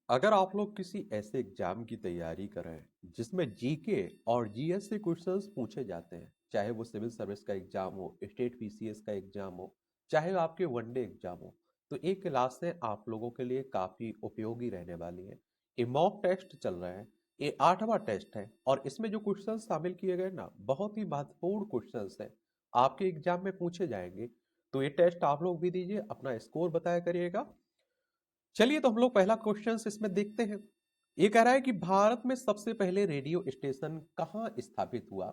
अगर आप लोग किसी ऐसे एग्जाम की तैयारी कर रहे हैं जिसमें जीके और जीएस से क्वेश्चंस पूछे जाते हैं, चाहे वो सिविल सर्विस का एग्जाम हो, स्टेट पीसीएस का एग्जाम हो, चाहे आपके वनडे एग्जाम हो, तो एक क्लास से आप लोगों के लिए काफी उपयोगी रहने वाली है। ये मॉक टेस्ट चल रहा है। ये 8वां टेस्ट है और इसमें जो क्वेश्चंस शामिल किए गए ना, बहुत ही महत्वपूर्ण क्वेश्चंस है, आपके एग्जाम में पूछे जाएंगे। तो ये टेस्ट आप लोग भी दीजिए, अपना स्कोर बताया करिएगा। चलिए तो हम लोग पहला क्वेश्चन इसमें देखते हैं। ये कह रहा है कि भारत में सबसे पहले रेडियो स्टेशन कहां स्थापित हुआ।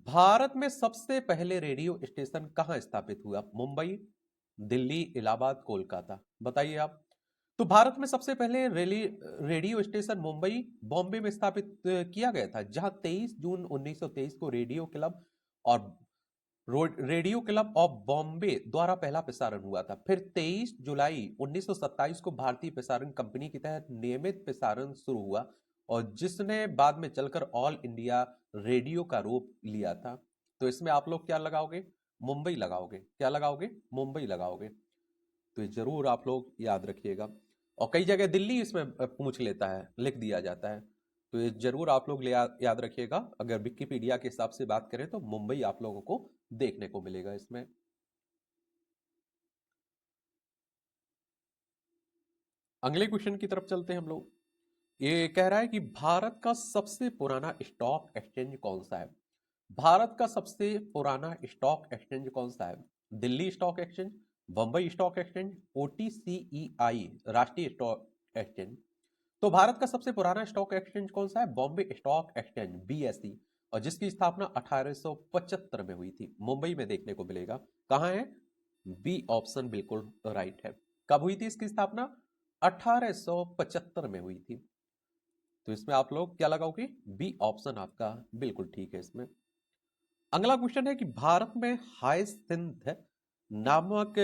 भारत में सबसे पहले रेडियो स्टेशन कहां स्थापित हुआ? मुंबई, दिल्ली, इलाहाबाद, कोलकाता, बताइए आप। तो भारत में सबसे पहले रेडियो स्टेशन मुंबई बॉम्बे में स्थापित किया गया था, जहां 23 जून 1923 को रेडियो क्लब और रेडियो क्लब ऑफ बॉम्बे द्वारा पहला प्रसारण हुआ था। फिर 23 जुलाई 1927 को भारतीय प्रसारण कंपनी के तहत नियमित प्रसारण शुरू हुआ और जिसने बाद में चलकर ऑल इंडिया रेडियो का रूप लिया था। तो इसमें आप लोग क्या लगाओगे? मुंबई लगाओगे। क्या लगाओगे? मुंबई लगाओगे। तो ये जरूर आप लोग याद रखिएगा। और कई जगह दिल्ली इसमें पूछ लेता है, लिख दिया जाता है। तो ये जरूर आप लोग याद रखिएगा। अगर विकिपीडिया के हिसाब से बात करें तो मुंबई आप लोगों को देखने को मिलेगा इसमें। अगले क्वेश्चन की तरफ चलते हैं हम लोग। ये कह रहा है कि भारत का सबसे पुराना स्टॉक एक्सचेंज कौन सा है? भारत का सबसे पुराना स्टॉक एक्सचेंज कौन सा है? Delhi stock exchange, Bombay stock exchange, OTCEI राष्ट्रीय स्टॉक एक्सचेंज। तो भारत का सबसे पुराना स्टॉक एक्सचेंज कौन सा है? Bombay stock exchange, BSE. और जिसकी स्थापना 1875 में हुई थी, मुंबई में देखने को मिलेगा। कहां है? बी ऑप्शन बिल्कुल राइट है। कब हुई थी इसकी स्थापना? 1875 में हुई थी। तो इसमें आप लोग क्या लगाओगे? बी ऑप्शन आपका बिल्कुल ठीक है इसमें। अगला क्वेश्चन है कि भारत में हायसिंथ नामक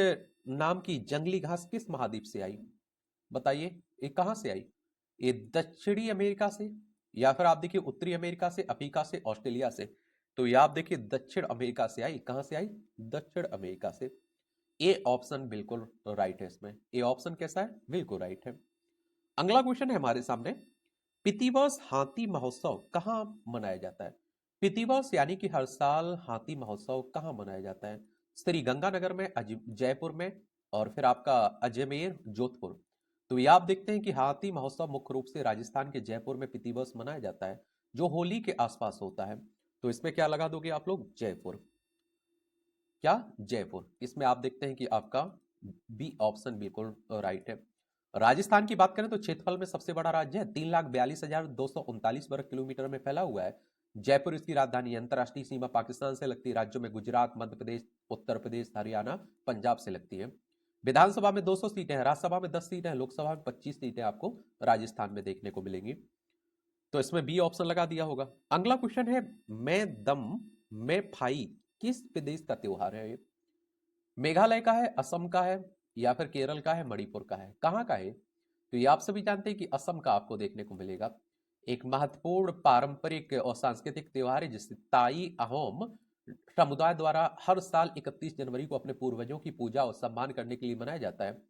नाम की जंगली घास किस महाद्वीप से आई? बताइए, ये कहां से आई? ये दक्षिणी अमेरिका से, या फिर आप देखिए उत्तरी अमेरिका से, अफ्रीका से, ऑस्ट्रेलिया से। तो ये आप देखिए दक्षिण अमेरिका से आई। कहां से आई? दक्षिण अमेरिका से। ए ऑप्शन बिल्कुल राइट है इसमें। ए ऑप्शन कैसा है? बिल्कुल राइट है। अगला क्वेश्चन है हमारे सामने। पितिवर्ष हाथी महोत्सव कहाँ मनाया जाता है? पितिवर्ष यानी कि हर साल हाथी महोत्सव कहाँ मनाया जाता है? श्री गंगानगर में, जयपुर में, और फिर आपका अजमेर, जोधपुर। तो ये आप देखते हैं कि हाथी महोत्सव मुख्य रूप से राजस्थान के जयपुर में प्रतिवर्ष मनाया जाता है, जो होली के आसपास होता है। तो इसमें क्या लगा दोगे आप लोग? जयपुर। क्या? जयपुर। इसमें आप देखते हैं कि आपका बी ऑप्शन बिल्कुल राइट है। राजस्थान की बात करें तो क्षेत्रफल में सबसे बड़ा राज्य है, 3,42,239 वर्ग किलोमीटर में फैला हुआ है। जयपुर इसकी राजधानी है। अंतर्राष्ट्रीय सीमा पाकिस्तान से लगती राज्यों में गुजरात, मध्य प्रदेश, उत्तर प्रदेश, हरियाणा, पंजाब से लगती है। विधानसभा में 200 सीटें हैं, राज्यसभा में 10 सीटें हैं, लोकसभा में 25 सीटें आपको राजस्थान में देखने को मिलेंगी। तो इसमें बी ऑप्शन लगा दिया होगा। अगला क्वेश्चन है, मैं दम मैं फाई किस प्रदेश का त्योहार है? मेघालय का है, असम का है, या फिर केरल का है, मणिपुर का है? कहाँ का है? तो ये आप सभी जानते हैं कि असम का आपको देखने को मिलेगा। एक महत्वपूर्ण पारंपरिक और सांस्कृतिक त्योहार है जिसे ताई अहोम समुदाय द्वारा हर साल 31 जनवरी को अपने पूर्वजों की पूजा और सम्मान करने के लिए मनाया जाता है।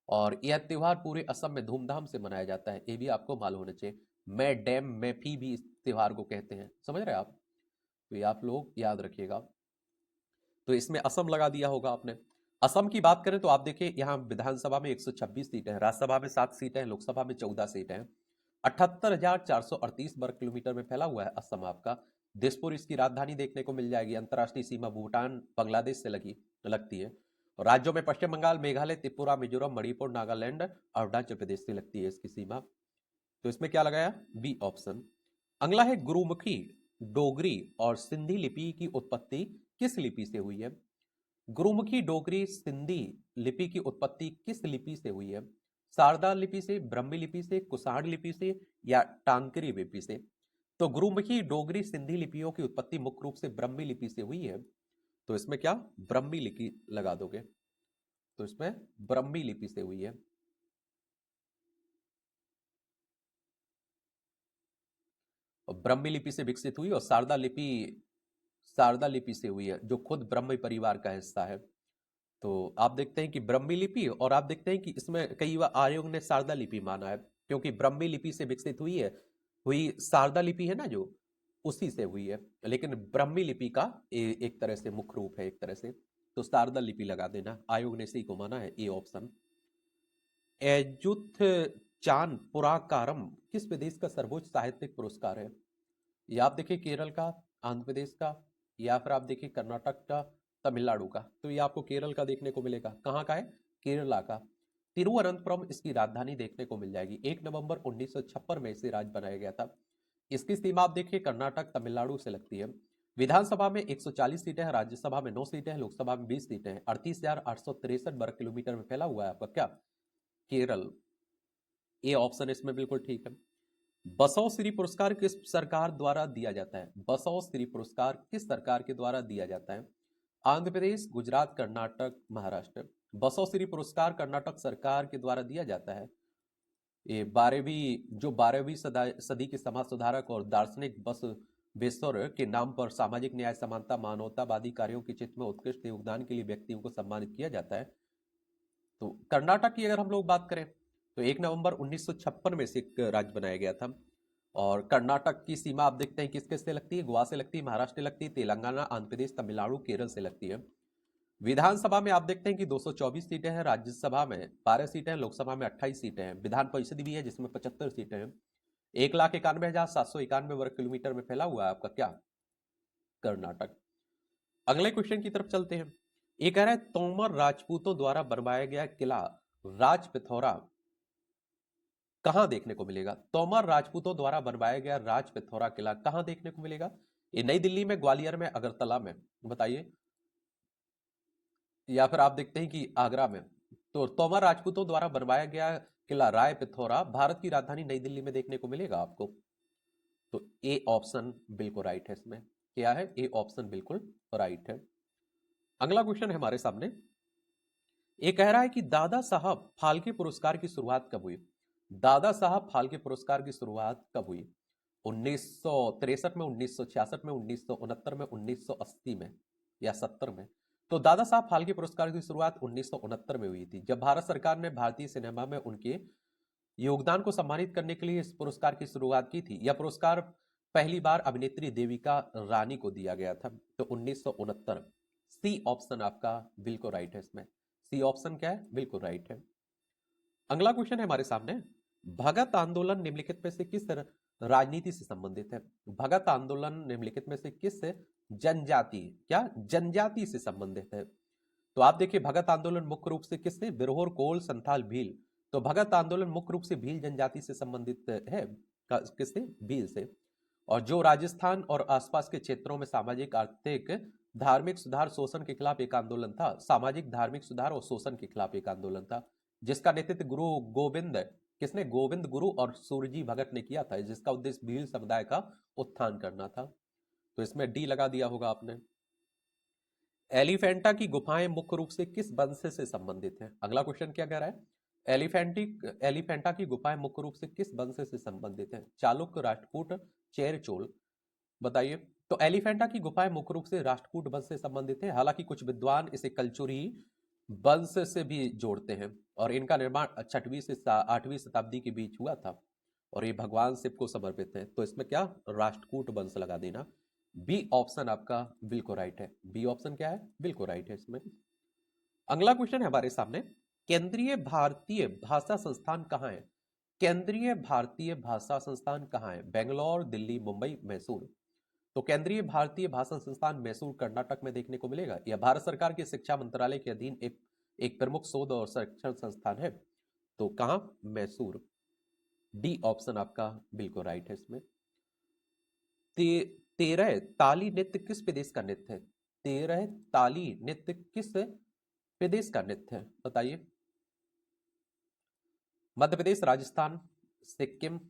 और यह त्योहार पूरे असम में धूमधाम से मनाया जाता है। ये भी आपको मालूम होना चाहिए। मैं डैम मैं फी भी इस त्योहार को कहते हैं, समझ रहे हैं आप? तो ये आप लोग याद रखिएगा। तो इसमें असम लगा दिया होगा आपने। असम की बात करें तो आप देखिए, यहाँ विधानसभा में 126 सीटें हैं, राज्यसभा में 7 सीटें हैं, लोकसभा में 14 सीटें हैं। 78,438 वर्ग किलोमीटर में फैला हुआ है असम आपका। दिसपुर इसकी राजधानी देखने को मिल जाएगी। अंतर्राष्ट्रीय सीमा भूटान, बांग्लादेश से लगती है। और राज्यों में पश्चिम बंगाल, मेघालय, त्रिपुरा, मिजोरम, मणिपुर, नागालैंड और अरुणाचल प्रदेश से लगती है इसकी सीमा। तो इसमें क्या लगाया? B option. अगला है, गुरुमुखी डोगरी और सिंधी लिपि की उत्पत्ति किस लिपि से हुई है? गुरुमुखी डोगरी सिंधी लिपि की उत्पत्ति किस लिपि से हुई है? शारदा लिपि से, ब्रह्मी लिपि से, कुषाण लिपि से, या टांकरी लिपि से? तो गुरुमुखी डोगरी सिंधी लिपियों की उत्पत्ति मुख्य रूप से ब्रह्मी लिपि से हुई है। तो इसमें क्या? ब्रह्मी लिपि लगा दोगे। तो इसमें ब्रह्मी लिपि से हुई है। और ब्रह्मी लिपि से विकसित हुई, और शारदा लिपि से हुई है, जो खुद ब्रह्म परिवार का हिस्सा है। तो आप देखते हैं कि ब्रह्मी लिपि, और आप देखते हैं कि इसमें कई बार आयोग ने शारदा लिपि माना है। क्योंकि ब्राह्मी लिपि से विकसित हुई शारदा लिपि है ना, जो उसी से हुई है, लेकिन ब्राह्मी लिपि का एक तरह से मुख्य रूप है एक तरह से, तो शारदा लिपि लगा देना। आयोग ने इसी को माना है, ए ऑप्शन। एजुथ चान पुराकारम किस प्रदेश का सर्वोच्च साहित्यिक पुरस्कार है? या आप देखिए केरल का, आंध्र प्रदेश का, या फिर आप देखिए कर्नाटक का, तमिलनाडु का। तो ये आपको केरल का देखने को मिलेगा। कहाँ का है? केरला का। तिरुवनंतपुरम इसकी राजधानी देखने को मिल जाएगी। 1 नवंबर 1956 में इसे राज्य बनाया गया था। इसकी सीमा आप देखिए कर्नाटक तमिलनाडु से लगती है। विधानसभा में 140 सीटें हैं, राज्यसभा में 9 सीटें हैं, लोकसभा में 20 सीटें हैं। 38,863 वर्ग किलोमीटर में फैला हुआ है आपका क्या? केरल। ए ऑप्शन इसमें बिल्कुल ठीक है। बसव श्री पुरस्कार किस सरकार द्वारा दिया जाता है? बसव श्री पुरस्कार किस सरकार के द्वारा दिया जाता है? आंध्र प्रदेश, गुजरात, कर्नाटक, महाराष्ट्र। बसव श्री पुरस्कार कर्नाटक सरकार के द्वारा दिया जाता है। ये 12वीं सदी के समाज सुधारक और दार्शनिक बसवेश्वर के नाम पर सामाजिक न्याय, समानता, मानवतावादी कार्यों के क्षेत्र में उत्कृष्ट योगदान के लिए व्यक्तियों को सम्मानित किया जाता है। तो कर्नाटक की अगर हम लोग बात करें तो 1 नवंबर 1956 में इसे एक राज्य बनाया गया था। और कर्नाटक की सीमा आप देखते हैं किस किस से लगती है? गोवा से लगती है, महाराष्ट्र से लगती है, तेलंगाना, आंध्र प्रदेश, तमिलनाडु, केरल से लगती है। विधानसभा में आप देखते हैं कि 224 सीटें हैं, राज्यसभा में 12 सीटें हैं, लोकसभा में 28 सीटें हैं, विधान परिषद भी है जिसमें 75 सीटें हैं। 1,91,791 वर्ग किलोमीटर में फैला हुआ है आपका क्या? कर्नाटक। अगले क्वेश्चन की तरफ चलते हैं। ये कह रहा है तोमर राजपूतों द्वारा बनवाया गया किला राज पिथौरा कहां देखने को मिलेगा? तोमर राजपूतों द्वारा बनवाया गया राज पिथौरा किला कहां देखने को मिलेगा? ये नई दिल्ली में, ग्वालियर में, अगरतला में, बताइए। या फिर आप देखते हैं कि आगरा में। तो तोमर राजपूतों द्वारा बनवाया गया किला राय पिथौरा भारत की राजधानी नई दिल्ली में देखने को मिलेगा आपको। तो ए ऑप्शन बिल्कुल राइट है इसमें। क्या है? ए ऑप्शन बिल्कुल राइट है। अगला क्वेश्चन है हमारे सामने। ये कह रहा है कि दादा साहब फाल्के पुरस्कार की शुरुआत कब हुई? दादा साहब फाल्के पुरस्कार की शुरुआत कब हुई? 1963 में, 1966 में, 1969 में, 1980 में, या 70 में? तो दादा साहब फाल्के पुरस्कार की शुरुआत 1969 में हुई थी, जब भारत सरकार ने भारतीय सिनेमा में उनके योगदान को सम्मानित करने के लिए इस पुरस्कार की शुरुआत की थी। यह पुरस्कार पहली बार अभिनेत्री देविका रानी को दिया गया था। तो 1969। सी ऑप्शन आपका बिल्कुल राइट है इसमें। सी ऑप्शन क्या है? बिल्कुल राइट है। अगला क्वेश्चन है हमारे सामने। भगत आंदोलन निम्नलिखित में से किस राजनीति से संबंधित है? भगत आंदोलन निम्नलिखित में से किस जनजाति, क्या जनजाति से संबंधित है? तो आप देखिए भगत आंदोलन मुख्य रूप से किससे? बिरहोर, कोल, संथाल, भील। तो भगत आंदोलन मुख्य रूप से भील जनजाति से संबंधित है। किससे? भील से। और जो राजस्थान और आसपास के क्षेत्रों में सामाजिक, आर्थिक, धार्मिक सुधार, शोषण के खिलाफ एक आंदोलन था। सामाजिक, धार्मिक सुधार और शोषण के खिलाफ एक आंदोलन था, जिसका नेतृत्व गुरु गोविंद, किसने? गोविंद गुरु और सूरजी भगत ने किया था, जिसका उद्देश्य भील समुदाय का उत्थान करना था। तो इसमें डी लगा दिया होगा आपने। एलिफेंटा की गुफाएं मुख्य रूप से किस वंश से संबंधित हैं? अगला क्वेश्चन क्या कह रहा है? एलिफेंटा की गुफाएं मुख्य रूप से किस वंश से संबंधित हैं? चालुक्य, राष्ट्रकूट, चेर, चोल, बताइए। तो एलिफेंटा की गुफाएं मुख्य रूप से राष्ट्रकूट वंश से संबंधित है। हालांकि कुछ विद्वान इसे कलचुरी वंश से भी जोड़ते हैं, और इनका निर्माण 6वीं से 8वीं शताब्दी के बीच हुआ था, और ये भगवान शिव को समर्पित है। तो इसमें क्या? राष्ट्रकूट वंश लगा देना। बी ऑप्शन आपका बिल्कुल राइट है। बी ऑप्शन क्या है? बिल्कुल राइट है इसमें। अगला क्वेश्चन है हमारे सामने। केंद्रीय भारतीय भाषा संस्थान कहाँ है? केंद्रीय भारतीय भाषा संस्थान कहाँ है? बेंगलोर, दिल्ली, मुंबई, मैसूर। तो केंद्रीय भारतीय भाषा संस्थान मैसूर कर्नाटक में देखने को मिलेगा। यह भारत सरकार के शिक्षा मंत्रालय के अधीन एक प्रमुख शोध और शिक्षण संस्थान है। तो कहां? मैसूर। डी ऑप्शन आपका बिल्कुल राइट है इसमें। तेरह ताली नृत्य किस प्रदेश का नृत्य है? तेरह ताली नृत्य किस प्रदेश का नृत्य है? बताइए। मध्य प्रदेश, राजस्थान, सिक्किम,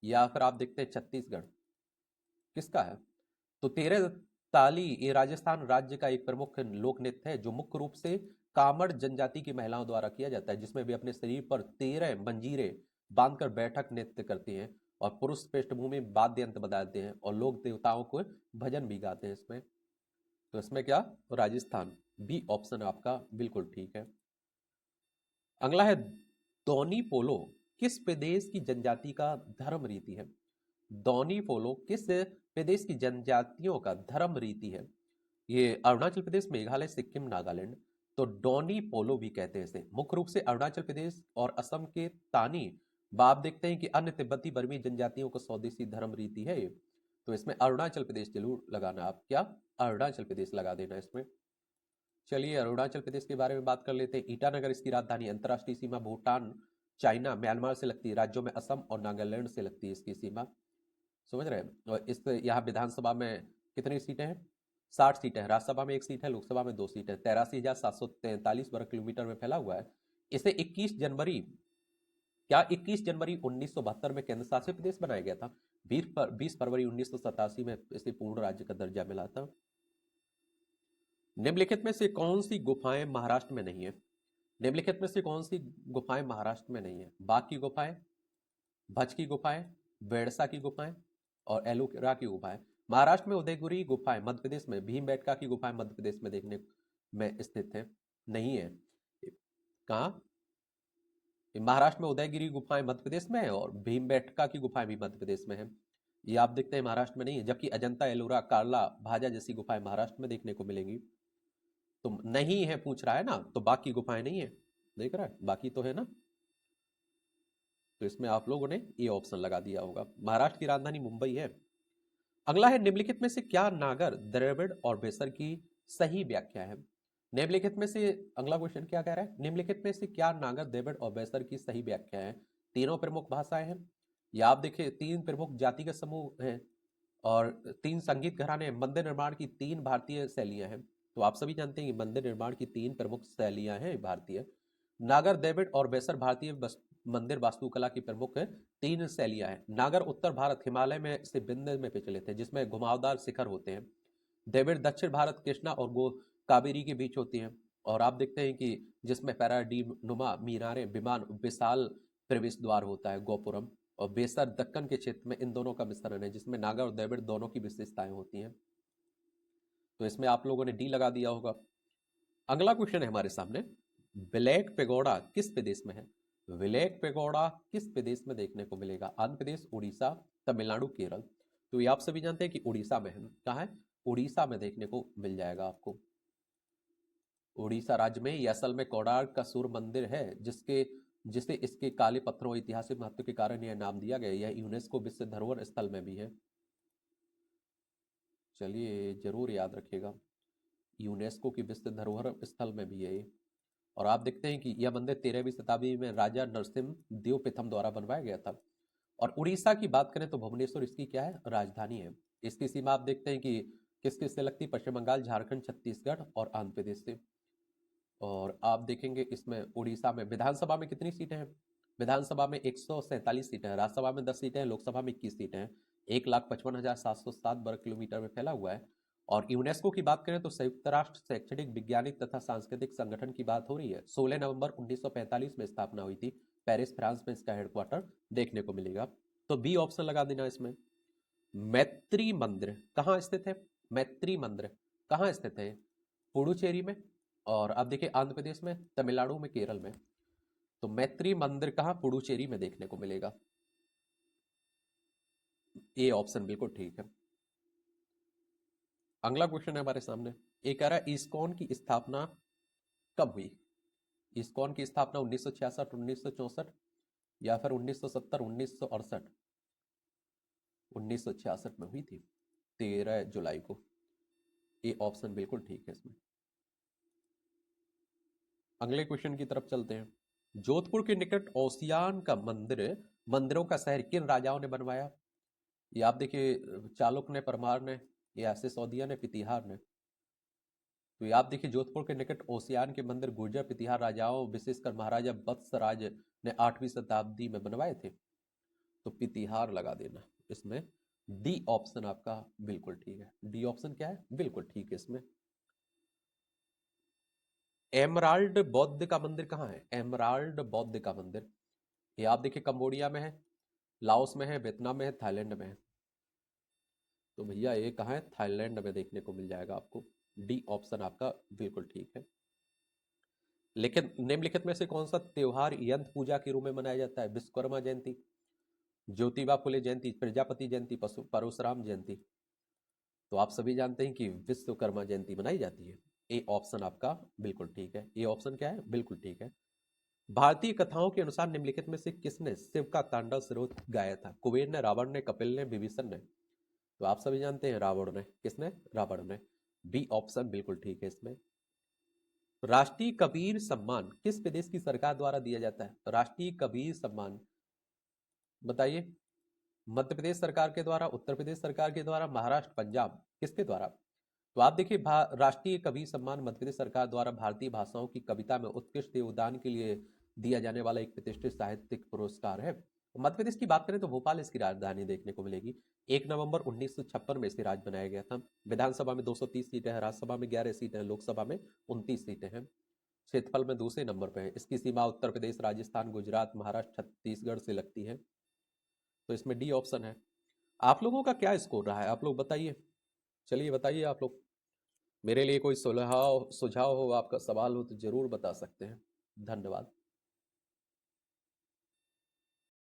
या फिर आप देखते हैं छत्तीसगढ़, किसका है? तो तेरह ताली ये राजस्थान राज्य का एक प्रमुख लोक नृत्य है, जो मुख्य रूप से कामड़ जनजाति की महिलाओं द्वारा किया जाता है, जिसमें वे अपने शरीर पर 13 मंजीरे बांधकर बैठक नृत्य करती हैं, और पुरुष पृष्ठभूमि वाद्य यंत्र बजाते हैं, और लोक देवताओं को भजन भी गाते हैं इसमें। तो इसमें क्या? राजस्थान। बी ऑप्शन आपका बिल्कुल ठीक है। अगला है दोनी पोलो किस प्रदेश की जनजाति का धर्म रीति है? डोनी पोलो किस प्रदेश की जनजातियों का धर्म रीति है? ये अरुणाचल प्रदेश, मेघालय, सिक्किम, नागालैंड। तो डोनी पोलो भी कहते हैं इसे। मुख्य रूप से अरुणाचल प्रदेश और असम के तानी बाप देखते हैं कि अन्य तिब्बती बर्मी जनजातियों को स्वदेशी धर्म रीति है ये। तो इसमें अरुणाचल प्रदेश जरूर लगाना, आप क्या अरुणाचल प्रदेश लगा देना इसमें। चलिए अरुणाचल प्रदेश के बारे में बात कर लेते हैं। ईटानगर इसकी राजधानी। अंतर्राष्ट्रीय सीमा भूटान, चाइना, म्यांमार से लगती है। राज्यों में असम और नागालैंड से लगती है इसकी सीमा। समझ रहे हैं। और इस यहाँ विधानसभा में कितनी सीटें हैं? 60 सीटें हैं। राज्यसभा में 1 सीट है, लोकसभा में 2 सीटें। 83,743 वर्ग किलोमीटर में फैला हुआ है। इसे 21 जनवरी 1972 में केंद्र शासित प्रदेश बनाया गया था। 20 फरवरी 1987 में इसे पूर्ण राज्य का दर्जा मिला था। निम्नलिखित में से कौन सी गुफाएं महाराष्ट्र में नहीं है? निम्नलिखित में से कौन सी गुफाएं महाराष्ट्र में नहीं है? बाघ की गुफाएं, भज की गुफाएं, बेड़सा की गुफाएं और एलोरा की गुफाएं। महाराष्ट्र में उदयगिरी गुफाएं, मध्य प्रदेश में भीमबेटका की गुफाएं मध्य प्रदेश में देखने में स्थित है, नहीं है। कहाँ? महाराष्ट्र में उदयगिरी गुफाएं मध्य प्रदेश में है और भीमबेटका की गुफाएं भी मध्य प्रदेश में है। ये आप देखते हैं महाराष्ट्र में नहीं है। जबकि अजंता, एलोरा, कार्ला, भाजा जैसी गुफाएं महाराष्ट्र में देखने को मिलेंगी। तो नहीं है पूछ रहा है ना, तो बाकी गुफाएं नहीं है। देख रहा है, बाकी तो है ना। तो इसमें आप लोगों ने ये ऑप्शन लगा दिया होगा। महाराष्ट्र की राजधानी मुंबई है। अगला है, निम्नलिखित में से क्या नागर, द्रविड़ और बेसर की सही व्याख्या है? निम्नलिखित में से अगला क्वेश्चन क्या कह रहा है? निम्नलिखित में से क्या नागर, द्रविड़ और बेसर की सही व्याख्या है? तीनों प्रमुख भाषाएं हैं, या आप देखिए 3 प्रमुख जातिगत समूह हैं और 3 संगीत घराने, मंदिर निर्माण की 3 भारतीय शैलियां हैं। तो आप सभी जानते हैं कि मंदिर निर्माण की 3 प्रमुख शैलियां हैं भारतीय। नागर, द्रविड़ और बेसर भारतीय मंदिर वास्तुकला की प्रमुख 3 शैलियां हैं। नागर उत्तर भारत हिमालय में से विंध्य में प्रचलित है, जिसमें घुमावदार शिखर होते हैं। द्रविड़ दक्षिण भारत कृष्णा और गो कावेरी के बीच होती हैं और आप देखते हैं कि जिसमें पैराडीम नुमा मीनारें, विमान, विशाल प्रवेश द्वार होता है, गोपुरम। और बेसर दक्कन के क्षेत्र में इन दोनों का मिश्रण है, जिसमें नागर और द्रविड़ दोनों की विशेषताएं होती हैं। तो इसमें आप लोगों ने डी लगा दिया होगा। अगला क्वेश्चन है हमारे सामने, ब्लैक पेगोडा किस प्रदेश में है? ब्लैक पेगोडा किस प्रदेश में देखने को मिलेगा? आंध्र प्रदेश, उड़ीसा, तमिलनाडु, केरल। तो ये आप सभी जानते हैं कि उड़ीसा में है। कहाँ है? उड़ीसा में देखने को मिल जाएगा आपको। उड़ीसा राज्य में। ये असल में कोणार्क का सूर्य मंदिर है, जिसे इसके काले पत्थरों ऐतिहासिक महत्व के कारण यह नाम दिया गया। यह यूनेस्को विश्व धरोहर स्थल में भी है। चलिए जरूर याद रखिएगा, यूनेस्को की विश्व धरोहर स्थल में भी है ये। और आप देखते हैं कि यह मंदिर 13वीं शताब्दी में राजा नरसिम्ह देव प्रथम द्वारा बनवाया गया था। और उड़ीसा की बात करें तो भुवनेश्वर इसकी क्या है? राजधानी है। इसकी सीमा आप देखते हैं कि किस किस से लगती है? पश्चिम बंगाल, झारखंड, छत्तीसगढ़ और आंध्र प्रदेश से। और आप देखेंगे इसमें उड़ीसा में विधानसभा में कितनी सीटें हैं? विधानसभा में 147 सीटें हैं, राज्यसभा में 10 सीटें हैं, लोकसभा में 21 सीटें हैं। 1,55,707 वर्ग किलोमीटर में फैला हुआ है। और यूनेस्को की बात करें तो संयुक्त राष्ट्र शैक्षणिक, वैज्ञानिक तथा सांस्कृतिक संगठन की बात हो रही है। 16 नवंबर 1945 में स्थापना हुई थी। पेरिस, फ्रांस में इसका हेडक्वार्टर देखने को मिलेगा। तो बी ऑप्शन लगा देना इसमें। मैत्री मंदिर कहाँ स्थित है? मैत्री मंदिर कहाँ स्थित है? पुडुचेरी में, और अब देखिए आंध्र प्रदेश में, तमिलनाडु में, केरल में। तो मैत्री मंदिर कहाँ? पुडुचेरी में देखने को मिलेगा। ये ऑप्शन बिल्कुल ठीक है। अगला क्वेश्चन है हमारे सामने, ये कह रहा है इस्कॉन की स्थापना कब हुई? इस्कॉन की स्थापना 1966, 1964 या फिर 1970, 1968? 1966 में हुई थी, 13 जुलाई को। ये ऑप्शन बिल्कुल ठीक है इसमें। अगले क्वेश्चन की तरफ चलते हैं। जोधपुर के निकट ओसियान का मंदिरों का शहर किन राजाओं ने बनवाया? ये आप देखिए, चालुक्य ने, परमार ने, या सिसोदिया ने, पितिहार ने। तो ये आप देखिए, जोधपुर के निकट ओसियान के मंदिर गुर्जर पितिहार राजाओं, विशेषकर महाराजा वत्सराज ने 8वीं शताब्दी में बनवाए थे। तो पितिहार लगा देना इसमें। डी ऑप्शन आपका बिल्कुल ठीक है। डी ऑप्शन क्या है? बिल्कुल ठीक है इसमें। एमराल्ड बौद्ध का मंदिर कहाँ है? एमराल्ड बौद्ध का मंदिर ये आप देखिए कंबोडिया में है, लाओस में है, वियतनाम में है, थाईलैंड में है। तो भैया ये कहाँ है? थाईलैंड में देखने को मिल जाएगा आपको। डी ऑप्शन आपका बिल्कुल ठीक है। लेकिन निम्नलिखित में से कौन सा त्योहार यंत्र पूजा के रूप में मनाया जाता है? विश्वकर्मा जयंती, ज्योतिबा फुले जयंती, प्रजापति जयंती, परशुराम जयंती। तो आप सभी जानते हैं कि विश्वकर्मा जयंती मनाई जाती है। ए ऑप्शन आपका बिल्कुल ठीक है। ए ऑप्शन क्या है? बिल्कुल ठीक है। भारतीय कथाओं के अनुसार निम्नलिखित में से किसने शिव का तांडव स्तोत्र गाया था? कुबेर ने, रावण ने, कपिल ने, विभीषण ने। तो आप सभी जानते हैं रावण ने। किसने? रावण ने। बी ऑप्शन बिल्कुल ठीक है इसमें। राष्ट्रीय कबीर सम्मान किस प्रदेश की सरकार द्वारा दिया जाता है? राष्ट्रीय कबीर सम्मान बताइए। मध्य प्रदेश सरकार के द्वारा, उत्तर प्रदेश सरकार के द्वारा, महाराष्ट्र, पंजाब, किसके द्वारा? तो आप देखिए, राष्ट्रीय कवि सम्मान मध्य प्रदेश सरकार द्वारा भारतीय भाषाओं की कविता में उत्कृष्ट योगदान के लिए दिया जाने वाला एक प्रतिष्ठित साहित्यिक पुरस्कार है। मध्य प्रदेश की बात करें तो भोपाल इसकी राजधानी देखने को मिलेगी। 1 नवंबर 1956 में इसे राज्य बनाया गया था। विधानसभा में 230 सीटें हैं, राज्यसभा में 11 सीटें हैं, लोकसभा में 29 सीटें हैं। क्षेत्रफल में दूसरे नंबर पर है। इसकी सीमा उत्तर प्रदेश, राजस्थान, गुजरात, महाराष्ट्र, छत्तीसगढ़ से लगती है। तो इसमें डी ऑप्शन है। आप लोगों का क्या स्कोर रहा है? आप लोग बताइए। चलिए बताइए आप लोग। मेरे लिए कोई सुझाव हो, आपका सवाल हो तो जरूर बता सकते हैं। धन्यवाद।